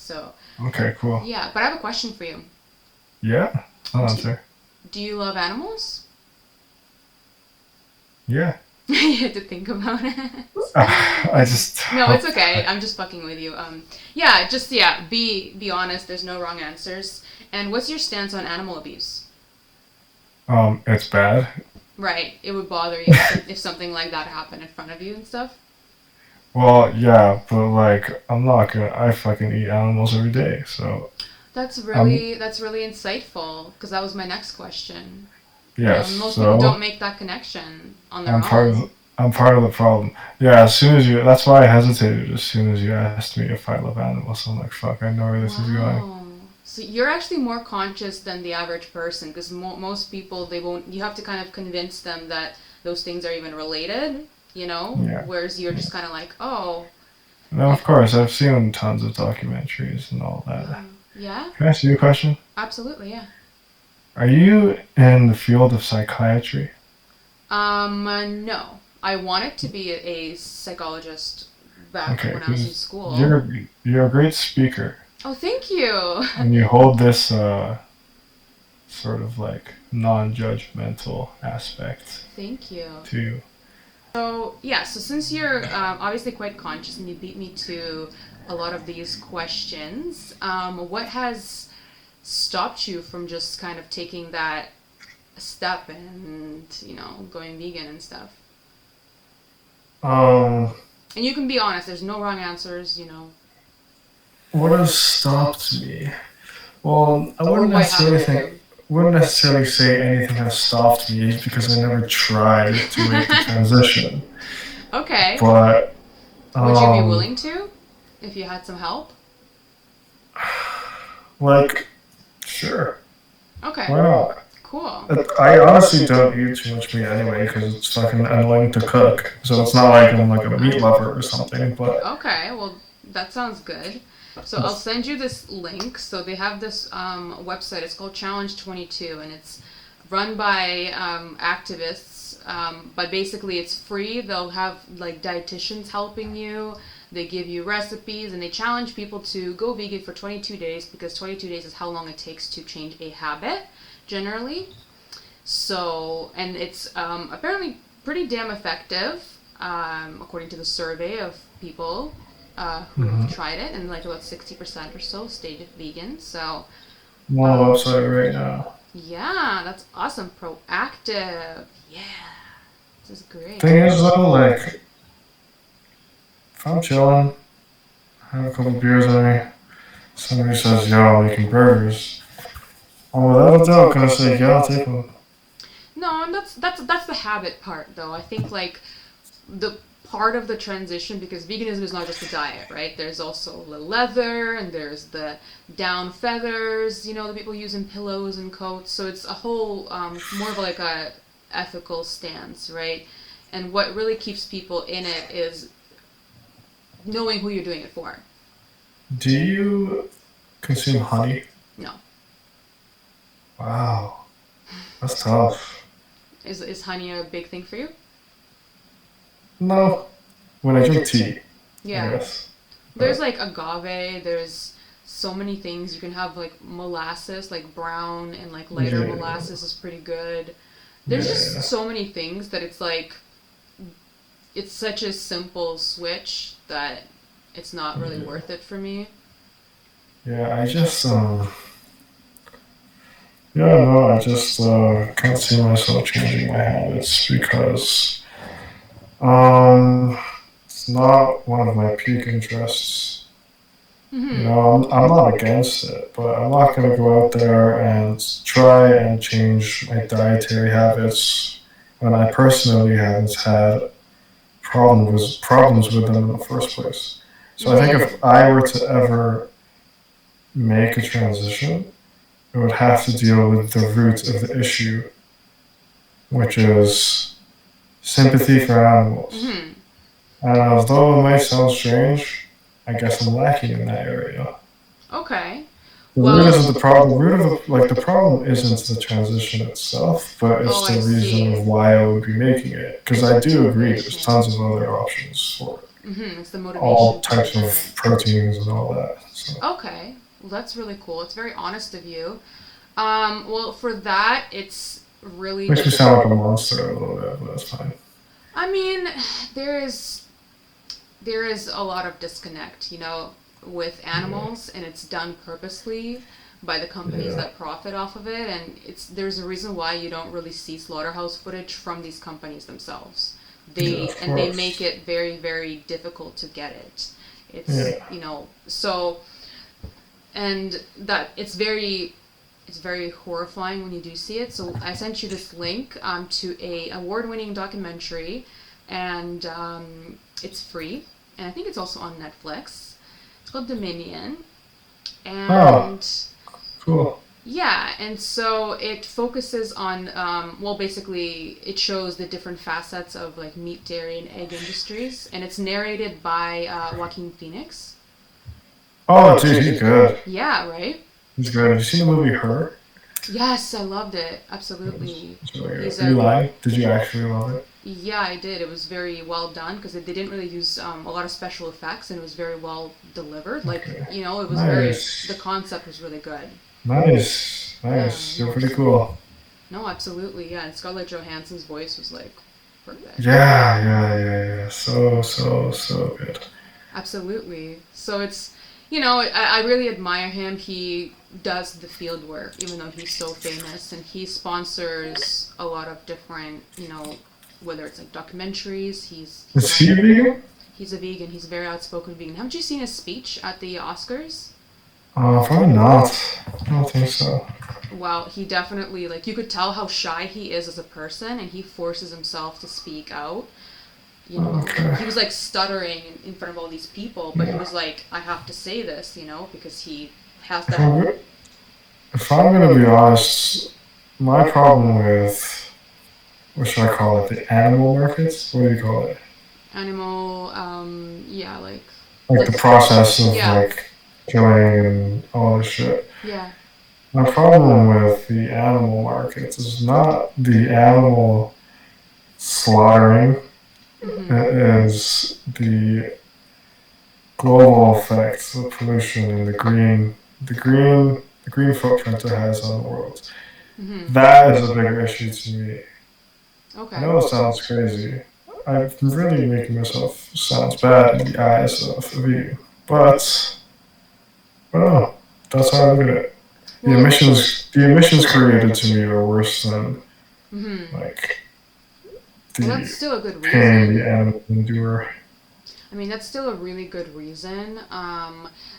So Okay, cool. yeah, but I have a question for you. Yeah, I'll Do answer. do you love animals? Yeah. You had to think about it. I just No, it's hope. okay. I'm just fucking with you. Yeah, just yeah. Be honest. There's no wrong answers. And what's your stance on animal abuse? It's bad. Right. It would bother you if something like that happened in front of you and stuff. Well, yeah, but like, I'm not gonna. I fucking eat animals every day, so I'm That's really insightful because that was my next question. yes. Most people don't So make that connection on their I'm part own. of. I'm part of the problem. Yeah, as soon as you. That's why I hesitated. As soon as you asked me if I love animals, I'm like, fuck, I know where this is going. Wow. So you're actually more conscious than the average person because most people they won't. You have to kind of convince them that those things are even related. Yeah. Whereas you're just kind of like, oh, No, of course, I've seen tons of documentaries and all that. yeah, Can I ask you a question? absolutely, yeah. Are you in the field of psychiatry? No. I wanted to be a psychologist back Okay, when I was in because school. you're a great speaker, Oh, thank you. and you hold this sort of like non-judgmental aspect Thank you. to you. So, yeah, so since you're obviously quite conscious and you beat me to a lot of these questions, what has stopped you from just kind of taking that step and, going vegan and stuff? Um, And you can be honest, there's no wrong answers. what has stopped me? Well, I Or wouldn't why haven't necessarily you? think, wouldn't necessarily say anything has stopped me because I never tried to make the transition. Okay. But Would you be um, willing to if you had some help? like, sure, Okay. why not? Cool. I honestly don't eat too much meat anyway because it's fucking annoying to cook. So it's not like I'm like a meat lover or something. But Okay, well, that sounds good. So I'll send you this link. So they have this website. It's called Challenge 22, and it's run by activists. But basically, it's free. They'll have like dietitians helping you. They give you recipes, and they challenge people to go vegan for 22 days because 22 days is how long it takes to change a habit, generally. So, and it's apparently pretty damn effective, according to the survey of people who have mhm. tried it, and like about 60% or so stayed vegan. So, I'm on the website right now. yeah, that's awesome. Proactive. Yeah, this is great. Thing is though, like if I'm chilling, have a couple beers on me, somebody says, "Yo, I'm making burgers," I'm without a doubt gonna say, "Yeah, I'll take one." No, and that's the habit part, though. I think like the part of the transition because veganism is not just a diet, right? There's also the leather and there's the down feathers, that people use in pillows and coats. So it's a whole more of like a ethical stance, right? And what really keeps people in it is knowing who you're doing it for. Do you consume honey? No, Wow, that's tough. is honey a big thing for you? No, when I drink tea, I Yeah, guess. there's But like agave. There's so many things you can have like molasses, like brown and like lighter yeah, molasses is pretty good. There's just yeah, so many things that it's like it's such a simple switch that it's not really yeah. worth it for me. Yeah, I just yeah, no, I just can't see myself changing my habits because um, it's not one of my peak interests. You Hmm. know, I'm not against it, but I'm not gonna go out there and try and change my dietary habits when I personally haven't had problems with them in the first place. So I think if Hmm. I were to ever make a transition, it would have to deal with the root of the issue, which is sympathy for animals. Hmm. And although it might sound strange, I guess I'm lacking in that area. Okay. The root Well, isn't the problem. The root of the problem isn't the transition itself, but oh, it's I the reason see. of why I would be making it. Because I do agree, there's tons of other options for it. It's the all motivation types behind of it. proteins and all that. So Okay, well that's really cool. It's very honest of you. Well, for that, it's really makes me just. sound like a monster a little bit, but that's fine. I mean, there is there is a lot of disconnect, with Yeah, animals, and it's done purposely by the companies yeah, that profit off of it, and there's a reason why you don't really see slaughterhouse footage from these companies themselves. yeah. Of They make course. it very, very difficult to get it. It's Yeah. so, and that it's very horrifying when you do see it. So I sent you this link to a award-winning documentary, and it's free, and I think it's also on Netflix. It's called Dominion, Oh, and cool. yeah, and so it focuses on well, basically, it shows the different facets of like meat, dairy, and egg industries, and it's narrated by Joaquin Phoenix. Oh, dude, he's good. Yeah, right. He's good. Have you seen the movie Her? Yes, I loved it. It's, Absolutely. it's really good. He's Are you a lying? Did you actually love it? Yeah, I did. It was very well done because they didn't really use a lot of special effects, and it was very well delivered. Like, Okay. it was very, the Nice. concept was really good. Nice. Yeah, Nice. You're no, pretty cool. no, absolutely. Yeah, and Scarlett Johansson's voice was like perfect. Yeah, yeah, yeah, yeah. So, so, so good. Absolutely. So I really admire him. He does the field work, even though he's so famous, and he sponsors a lot of different, whether it's like documentaries. Is he vegan? He's a vegan. He's a very outspoken vegan. Haven't you seen his speech at the Oscars? Probably not. I don't think so. Well, he definitely, like, you could tell how shy he is as a person, and he forces himself to speak out. Okay. He was like stuttering in front of all these people, but he Yeah. was like, I have to say this, because he has If that. I'm go- if I'm gonna be honest, my problem with what should I call it? The animal markets? What do you call it? Animal, yeah, Like like, the process of yeah, like killing and all this shit. yeah, My problem with the animal markets is not the animal slaughtering. mm-hmm, It is the global effects of pollution and the green footprint it has on the world. mm-hmm, That is a bigger issue to me. I okay. know it sounds crazy. I'm really making myself sound bad in the eyes of a vegan, but I don't know. That's how I look at it. Well, The emissions created to me are worse than mm-hmm. like Well, that's the still a good pain reason. the animals endure. I mean, that's still a really good reason.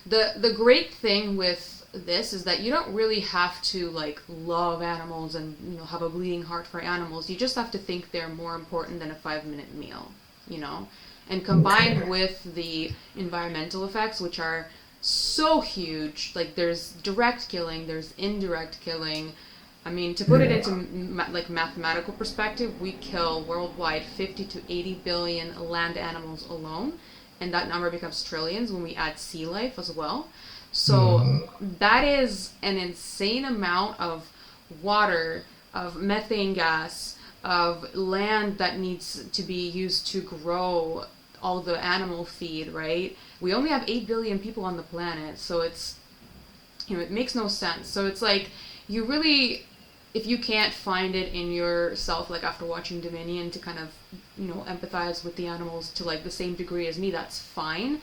The great thing with this is that you don't really have to like love animals and have a bleeding heart for animals. You just have to think they're more important than a 5-minute meal, you know. And combined Okay. with the environmental effects, which are so huge, like there's direct killing, there's indirect killing. I mean, to put it Yeah. into like mathematical perspective, we kill worldwide 50 to 80 billion land animals alone, and that number becomes trillions when we add sea life as well. So Mm, that is an insane amount of water, of methane gas, of land that needs to be used to grow all the animal feed, right? We only have 8 billion people on the planet, so it makes no sense. So it's like, you really, if you can't find it in yourself, like after watching Dominion, to kind of, empathize with the animals to like the same degree as me, that's fine.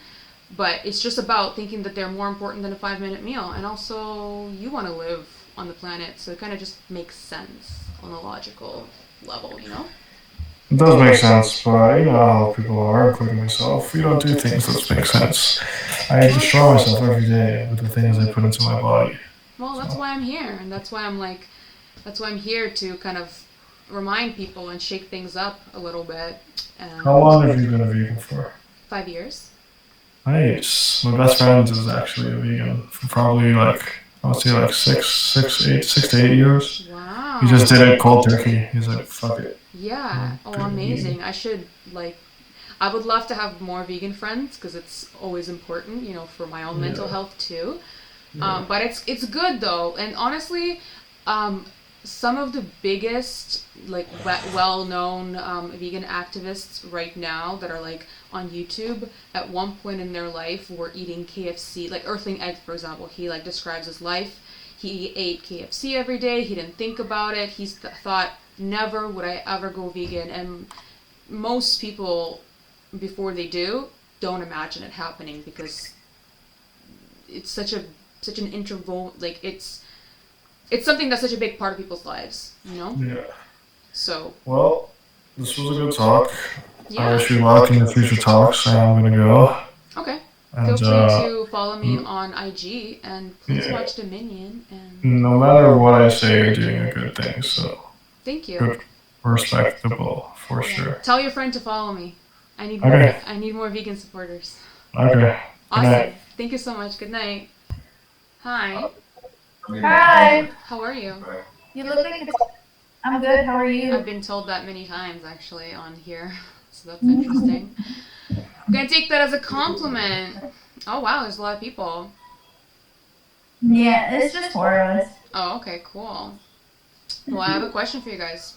But it's just about thinking that they're more important than a 5-minute meal. And also, you want to live on the planet, so it kind of just makes sense on a logical level. it does make sense, but you know how people are, including myself. We don't do things that make sense. I Well, destroy myself every day with the things I put into my body. that's So, why I'm here. And that's why I'm here to kind of remind people and shake things up a little bit. how And long have you been a vegan for? 5 years. Nice. My best friend is actually a vegan for probably like I would say like 6 to 8 years. He just Wow. did it cold turkey. He's like, fuck it, Yeah. I'm Oh, doing vegan. amazing. I would love to have more vegan friends because it's always important, for my own mental Yeah, health too. yeah. But it's good though, and honestly, um, some of the biggest like well-known vegan activists right now that are like on YouTube at one point in their life were eating KFC, like Earthling Egg, for example. He like describes his life. He ate KFC every day. He didn't think about it. He thought, never would I ever go vegan. And most people, before they do, don't imagine it happening because it's such an interval. Like it's something that's such a big part of people's lives, you know. Yeah. So. Well, this was a good talk. Yeah. I wish you luck in your future talks, and I'm gonna go. Okay. And, feel free to follow me on IG and please watch Dominion. And no matter what I say, you're doing a good thing. So. Thank you. Good, respectable for sure. Tell your friend to follow me. I need more vegan supporters. Okay. Awesome. Thank you so much. Good night. Hi. Hi. How are you? You look like I'm good. How are you? I've been told that many times actually on here, so that's interesting. I'm gonna take that as a compliment. Oh wow, there's a lot of people. Yeah, it's just 4 of us. Oh, okay, cool. Well, I have a question for you guys.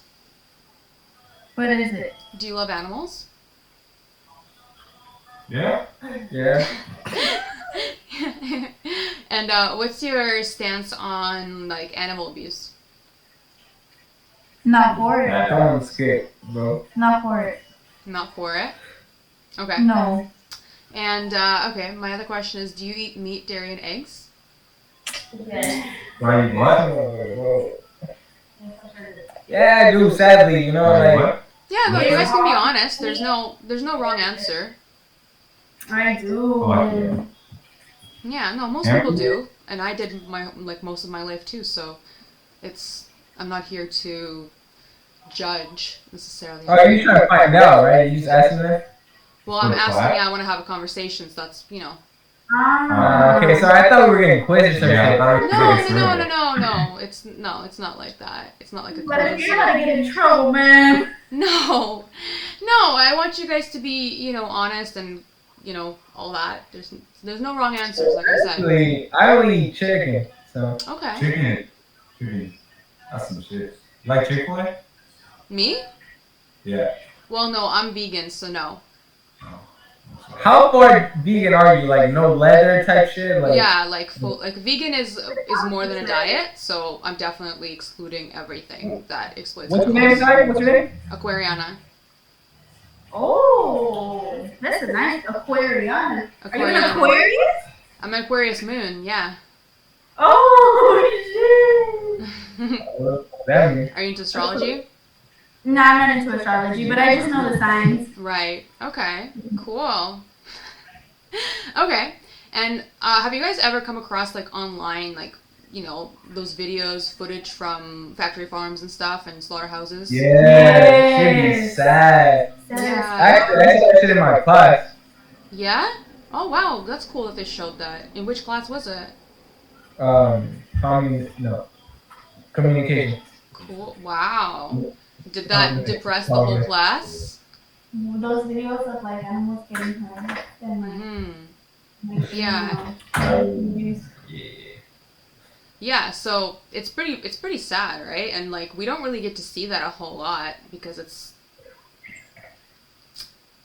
What is it? Do you love animals? Yeah. And what's your stance on like animal abuse? Not for it. I'm scared, bro. Not for it. Not for it. Okay. No. And okay, my other question is: do you eat meat, dairy, and eggs? Why you what? Yeah, I do. Sadly, you know, like. Yeah, no, you guys can be honest. There's no wrong answer. I do. Oh, Yeah, no, most people do, and I did most of my life too. So, I'm not here to judge necessarily. Oh, you trying to find out, right? You just asking that? Well, I'm asking. Yeah, I want to have a conversation. So that's Okay, so I thought we were getting quizzes or something. No. It's not like that. It's not like a But if quiz. you're gonna get in trouble, man. No. I want you guys to be, honest and, all that. There's no wrong answers, like I said. Actually, I only eat chicken, so. Okay. Chicken. That's some shit. You like Chick-fil-A? Me? Yeah. Well, no, I'm vegan, so no. How far vegan are you? Like no leather type shit? Like, Yeah, like vegan is more than a diet, so I'm definitely excluding everything that exploits What's your name, animals. sorry? What's your name? Aquariana. Oh, that's a nice Aquariana. Are you an Aquariana. Aquarius? I'm an Aquarius moon, yeah. Oh, shit. That means. Are you into astrology? No, I'm not into astrology, but I just know the signs. Right. Okay. Cool. Okay. And have you guys ever come across like online, like those videos, footage from factory farms and stuff and slaughterhouses? Yeah, shit is sad. Yeah. Actually, I saw shit in my class. Yeah? Oh wow, that's cool that they showed that. In which class was it? Communication. Cool. Wow. Did that depress the whole class? Those videos of like animals getting hurt. And Yeah. Yeah. Yeah, so it's pretty sad, right? And like we don't really get to see that a whole lot because it's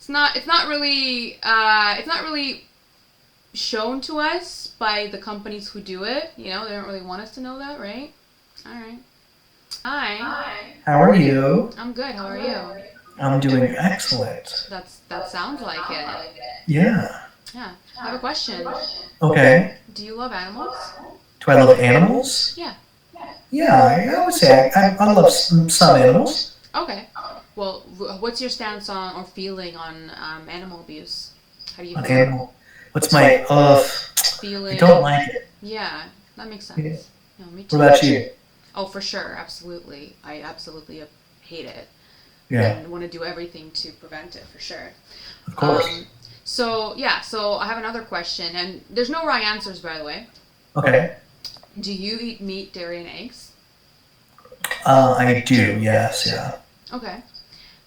not really shown to us by the companies who do it. They don't really want us to know that, right? All right. Hi. How are you? I'm good. How are you? I'm doing excellent. That sounds like it. Yeah. Yeah. I have a question. Okay. Do you love animals? Do I love animals? Yeah. Yeah, I would say I love some animals. Okay. Well, what's your stance on or feeling on animal abuse? How do you An feel? animal. What's my Feeling? I don't like it. Yeah, that makes sense. Yeah. No, me too. What about you? Oh, for sure, absolutely. I absolutely hate it. Yeah. And want to do everything to prevent it, for sure. Of course. So I have another question, and there's no wrong answers, by the way. Okay. Do you eat meat, dairy, and eggs? I do. Yes. Yeah. Okay.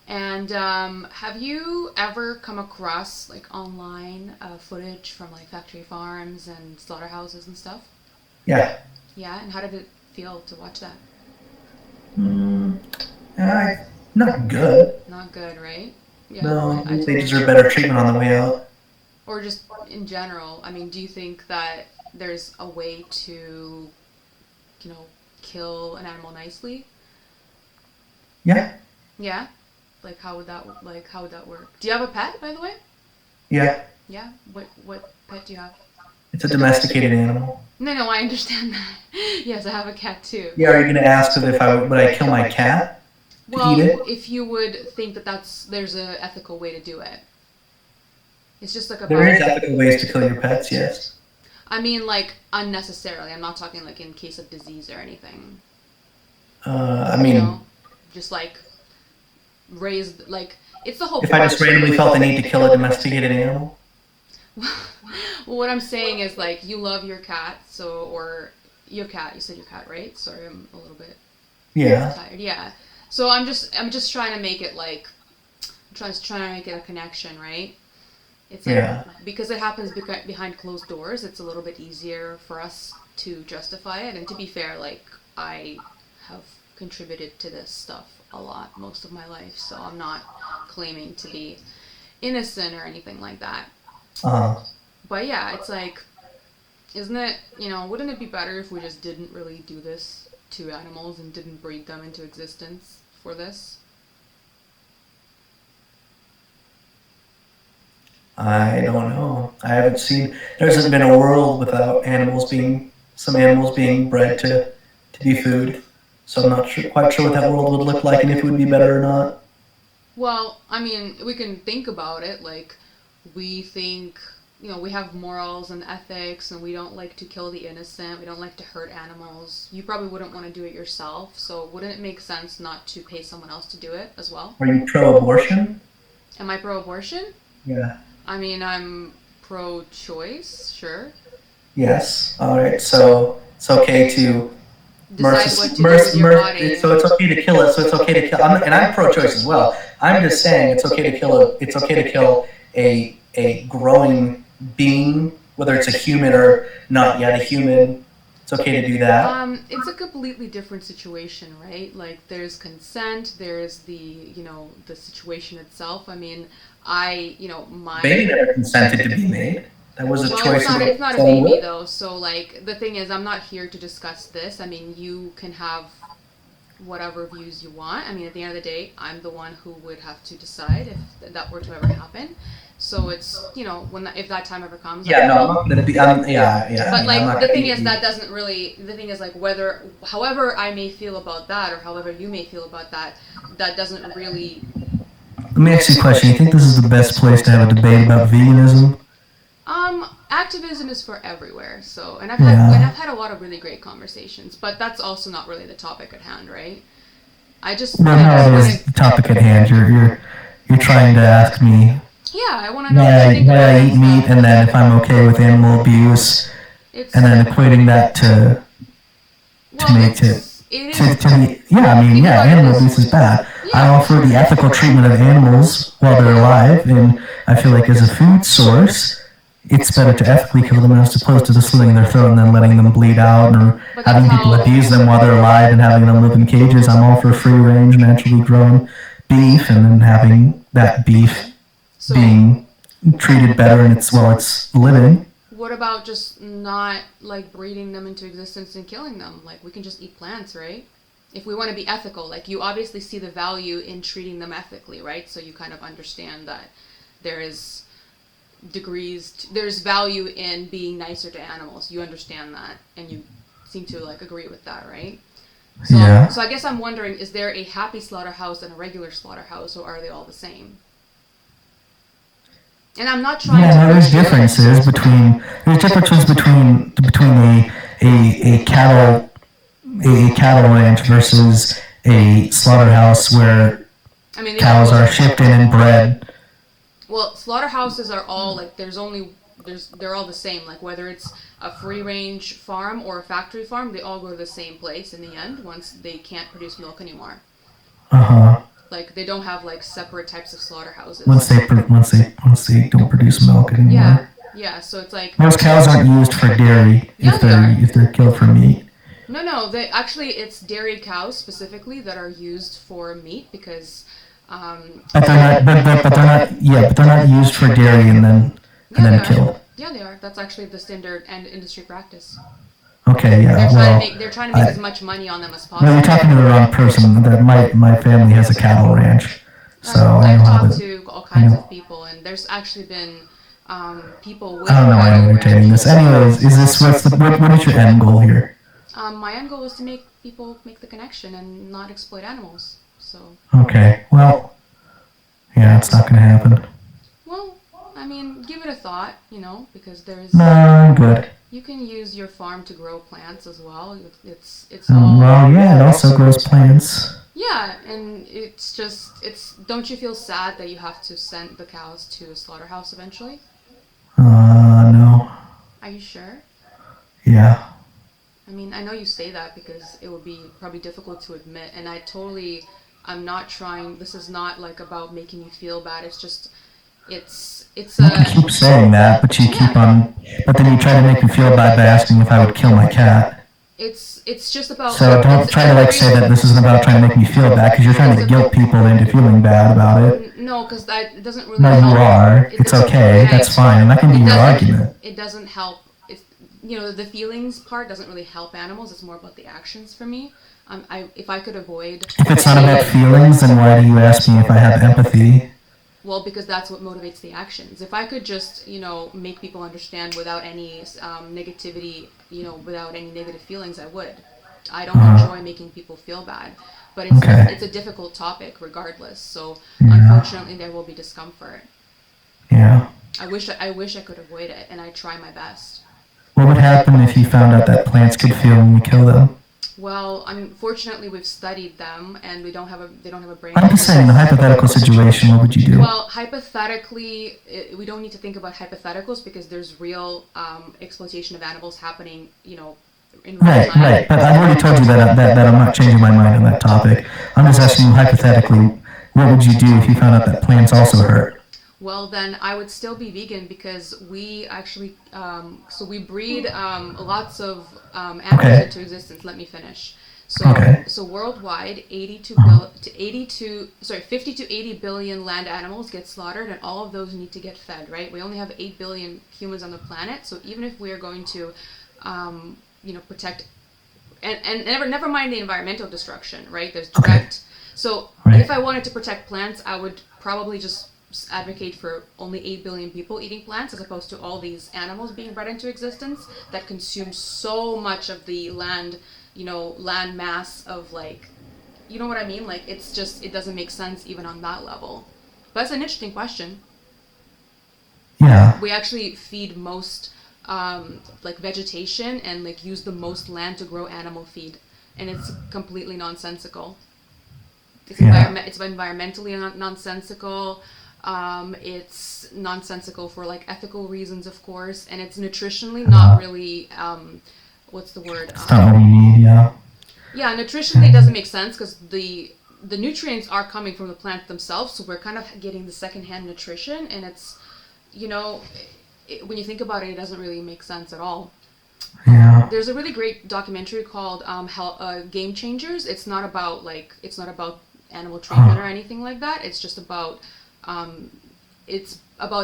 And have you ever come across like online footage from like factory farms and slaughterhouses and stuff? Yeah. Yeah, and how did it feel to watch that? Not good. Not good, right? Yeah, No, I they totally deserve agree. better treatment on the way out. Or just in general, I mean, do you think that there's a way to, you know, kill an animal nicely? Yeah, Yeah? How would that work? Do you have a pet, by the way? yeah. Yeah? What pet do you have? It's a domesticated animal. No, I understand that. Yes, I have a cat too. Yeah, are you gonna ask if would I kill my cat to eat Well, it? if you would think that there's a ethical way to do it. It's just like There is about, ethical ways to kill your pets. Yes. I mean, like unnecessarily. I'm not talking like in case of disease or anything. I You mean, know, just like raise like it's the whole if I just point. randomly felt the need to kill a domesticated animal. Well, what I'm saying is like you love your cat, so or your cat. You said your cat, right? Sorry, I'm a little bit Yeah. tired. Yeah. So I'm just trying to make it like trying to make it a connection, right? It's like Yeah. because it happens behind closed doors, it's a little bit easier for us to justify it. And to be fair, like I have contributed to this stuff a lot most of my life, so I'm not claiming to be innocent or anything like that. Uh, But yeah, it's like, isn't it, wouldn't it be better if we just didn't really do this to animals and didn't breed them into existence for this? I don't know. I haven't seen. There hasn't been a world without some animals being bred to be food. So I'm not quite sure what that world would look like and if it would be better or not. Well, I mean, we can think about it. Like, we think, we have morals and ethics, and we don't like to kill the innocent. We don't like to hurt animals. You probably wouldn't want to do it yourself. So wouldn't it make sense not to pay someone else to do it as well? Are you pro-abortion? Am I pro-abortion? Yeah. I mean, I'm pro-choice, sure. Yes. All right. So it's okay to Decide what to do with your body. So it's okay to kill it. So it's okay to kill. And I'm pro-choice as well. I'm just saying it's okay to kill It's okay to kill a growing being, whether it's a human or not yet a human. It's okay to do that. It's a completely different situation, right? Like, there's consent, there's the situation itself. I mean, Baby never consented to be made. That was a choice. It's not a baby, though. So, like, the thing is, I'm not here to discuss this. I mean, you can have whatever views you want. I mean, at the end of the day, I'm the one who would have to decide if that were to ever happen. So it's, if that time ever comes. Yeah, no, I'm not going to be, yeah. But, like, the thing is, like, however I may feel about that, or however you may feel about that, that doesn't really... Let me ask you a question. You think this is the best place to have a debate about veganism? Activism is for everywhere. So, and I've had a lot of really great conversations, but that's also not really the topic at hand, right? No, it is the topic at hand. You're trying to ask me. Yeah, I want to know why I eat meat, and then if I'm okay with animal abuse, and then equating that to animal abuse is bad. I offer the ethical treatment of animals while they're alive, and I feel like as a food source, it's better to ethically kill them as opposed to just slitting their throat and then letting them bleed out or having people abuse them while they're alive and having them live in cages. I'm all for free-range, naturally grown beef, and then having that beef being treated better and it's living. What about just not, like, breeding them into existence and killing them? Like, we can just eat plants, right? If we want to be ethical, like, you obviously see the value in treating them ethically, right? So you kind of understand that there's value in being nicer to animals. You understand that, and you seem to, like, agree with that, right? So, Yeah. So I guess I'm wondering, is there a happy slaughterhouse and a regular slaughterhouse, or are they all the same? And I'm not trying to... There's differences between a cattle ranch versus a slaughterhouse where cows are shipped in and bred. Well, slaughterhouses are all, like, they're all the same. Like, whether it's a free-range farm or a factory farm, they all go to the same place in the end once they can't produce milk anymore. Uh-huh. Like, they don't have, like, separate types of slaughterhouses. Once they don't produce milk anymore. Yeah, so it's like... Most cows aren't used for dairy if they're killed for meat. No, it's dairy cows specifically that are used for meat because But they're not. But they're not. Yeah, but they're not used for dairy and then they are. killed. Yeah, they are. That's actually the standard and industry practice. Okay, yeah. They're trying to make as much money on them as possible. No, you're talking to the wrong person. My family has a cattle ranch, so I know I've how talked to. to all kinds of people, and there's actually been people with I don't know why I'm cattle entertaining ranches. this. Anyways, is this what is your end goal here? My end goal is to make people make the connection and not exploit animals. So. Okay. Well, yeah, it's not gonna happen. Well, I mean, give it a thought, because there's. No, I'm good. You can use your farm to grow plants as well. It's all. Well, yeah, it also grows plants. Yeah, and it's don't you feel sad that you have to send the cows to a slaughterhouse eventually? No. Are you sure? Yeah. I mean, I know you say that because it would be probably difficult to admit, and I'm not trying, this is not like about making you feel bad, it's just, it's You keep saying that, but but then you try to make me feel bad by asking if I would kill my cat. It's just about. So don't try to say that this isn't about trying to make me feel bad, because you're trying to guilt people into feeling bad about it. No, because that doesn't really No, help. you are. It's okay. That's fine. That can be your argument. It doesn't help. The feelings part doesn't really help animals. It's more about the actions for me. If I could avoid. If it's not about feelings, then why do you ask me if I have empathy? Well, because that's what motivates the actions. If I could just, make people understand without any negativity, without any negative feelings, I would. I don't enjoy making people feel bad, but it's a difficult topic regardless. So unfortunately, there will be discomfort. Yeah. I wish I could avoid it, and I try my best. What would happen if you found out that plants could feel when you kill them? Well, unfortunately, we've studied them, and they don't have a brain. I'm just saying, in a hypothetical situation, what would you do? Well, hypothetically, we don't need to think about hypotheticals because there's real exploitation of animals happening, in real time. Right. But I've already told you that I'm not changing my mind on that topic. I'm just asking you hypothetically, what would you do if you found out that plants also hurt? Well, then I would still be vegan because we actually, we breed lots of animals into existence. Let me finish. So worldwide, 50 to 80 billion land animals get slaughtered, and all of those need to get fed, right? We only have 8 billion humans on the planet, so even if we are going to, protect, and never mind the environmental destruction, right? There's direct. So if I wanted to protect plants, I would probably just advocate for only 8 billion people eating plants as opposed to all these animals being bred into existence that consume so much of the land, land mass of you know what I mean? It doesn't make sense even on that level. But that's an interesting question. Yeah. We actually feed most vegetation and use the most land to grow animal feed, and it's completely nonsensical. It's environmentally nonsensical. It's nonsensical for ethical reasons, of course, and it's nutritionally not really what's the word? It's not what you need, yeah. Yeah, nutritionally it doesn't make sense because the nutrients are coming from the plant themselves, so we're kind of getting the secondhand nutrition, and it's when you think about it, it doesn't really make sense at all. Yeah. There's a really great documentary called Game Changers. It's not about animal treatment or anything like that. It's just about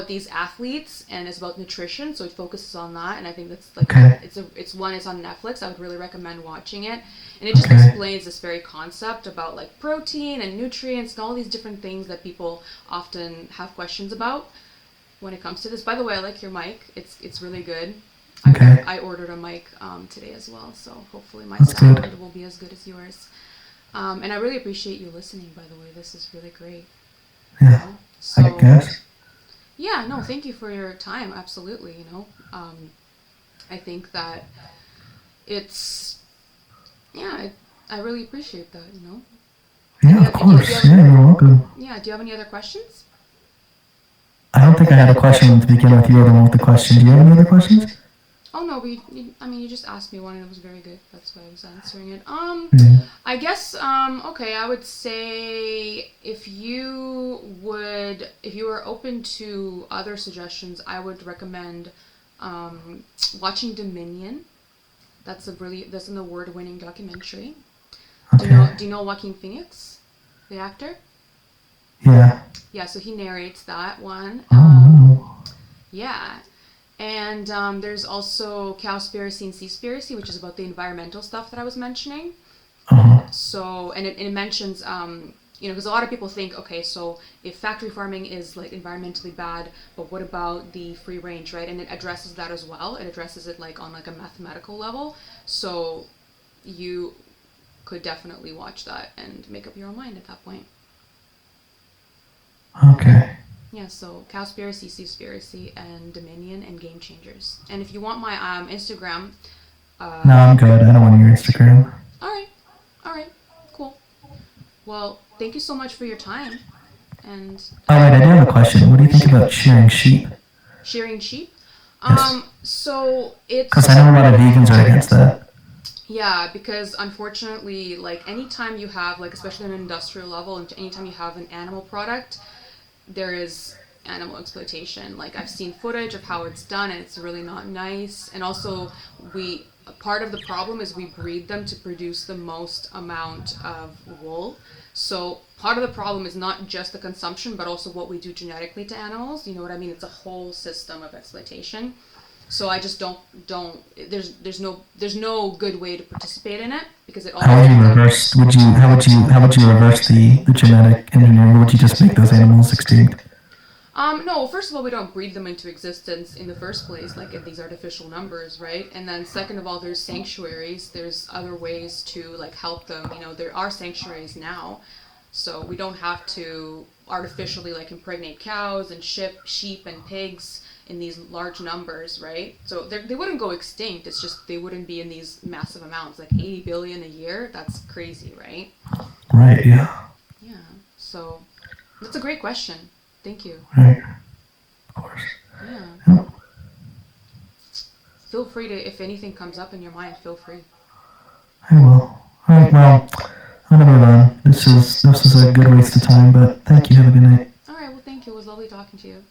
these athletes, and it's about nutrition, so it focuses on that, and I think that's it's on Netflix. I would really recommend watching it, and it just explains this very concept about protein and nutrients and all these different things that people often have questions about when it comes to this. By the way, I like your mic. It's really good. I ordered a mic today as well, so hopefully my sound will be as good as yours. And I really appreciate you listening, by the way. This is really great. Yeah, so, I guess. Yeah, no, thank you for your time. Absolutely, I think that I really appreciate that, Yeah, of course. You're welcome. Yeah, do you have any other questions? I don't think I had a question to begin with. You were the one with the question. Do you have any other questions? Oh no, you just asked me one and it was very good. That's why I was answering it. I guess I would say if you were open to other suggestions, I would recommend watching Dominion. That's an award-winning documentary. Okay. Do you know Joaquin Phoenix, the actor? Yeah. Yeah, so he narrates that one. Oh. Yeah. And there's also Cowspiracy and Seaspiracy, which is about the environmental stuff that I was mentioning. So, and it mentions, because a lot of people think, okay, so if factory farming is like environmentally bad, but what about the free range, right? And it addresses that as well. It addresses it like on like a mathematical level. So you could definitely watch that and make up your own mind at that point. Okay. Yeah, so Cowspiracy, Seaspiracy, and Dominion, and Game Changers. And if you want my Instagram... No, I'm good. I don't want your Instagram. Alright, cool. Well, thank you so much for your time. And Oh, wait, I do have a question. What do you think about shearing sheep? shearing sheep? Yes. So it's... Because I know a lot of vegans are against that. Yeah, because unfortunately, like, anytime you have, like, especially on an industrial level, and anytime you have an animal product, there is animal exploitation. Like, I've seen footage of how it's done, and it's really not nice. And also, part of the problem is we breed them to produce the most amount of wool. So part of the problem is not just the consumption, but also what we do genetically to animals. You know what I mean? It's a whole system of exploitation. So I just don't. There's no good way to participate in it because it all. How would you reverse? How would you reverse the genetic engineering? Would you just make those animals extinct? No, first of all, we don't breed them into existence in the first place, like in these artificial numbers, right? And then second of all, there's sanctuaries. There's other ways to like help them. You know, there are sanctuaries now, so we don't have to artificially like impregnate cows and sheep and pigs in these large numbers, right? So they wouldn't go extinct. It's just they wouldn't be in these massive amounts, like 80 billion a year. That's crazy, right? Right. Yeah. Yeah. So that's a great question. Thank you. Right. Of course. Yeah. Feel free to, if anything comes up in your mind, feel free. I will. Alright, well, I'm gonna move on. This was a good waste of time, but thank you. Have a good night. All right. Well, thank you. It was lovely talking to you.